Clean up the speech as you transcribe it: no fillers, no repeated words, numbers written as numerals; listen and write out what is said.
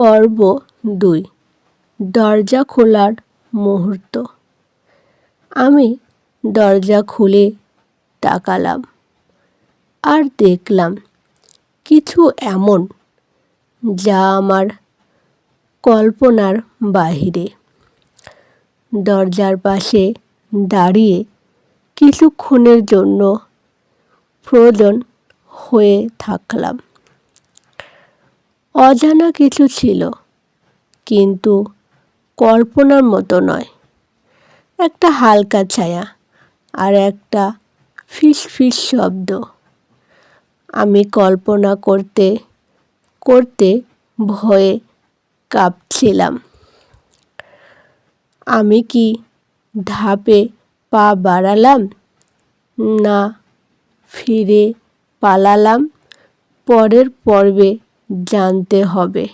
পর্ব ২। দরজা খোলার মুহূর্ত। আমি দরজা খুলে তাকালাম আর দেখলাম কিছু এমন যা আমার কল্পনার বাহিরে। দরজার পাশে দাঁড়িয়ে কিছুক্ষণের জন্য ফ্রোজেন হয়ে থাকলাম। অজানা কিছু ছিল, কিন্তু কল্পনার মতো নয়। একটা হালকা ছায়া আর একটা ফিসফিস শব্দ। আমি কল্পনা করতে করতে ভয়ে কাঁপছিলাম। আমি কি ধাপে পা বাড়ালাম, না ফিরে পালালাম? পরের পর্বে জানতে হবে।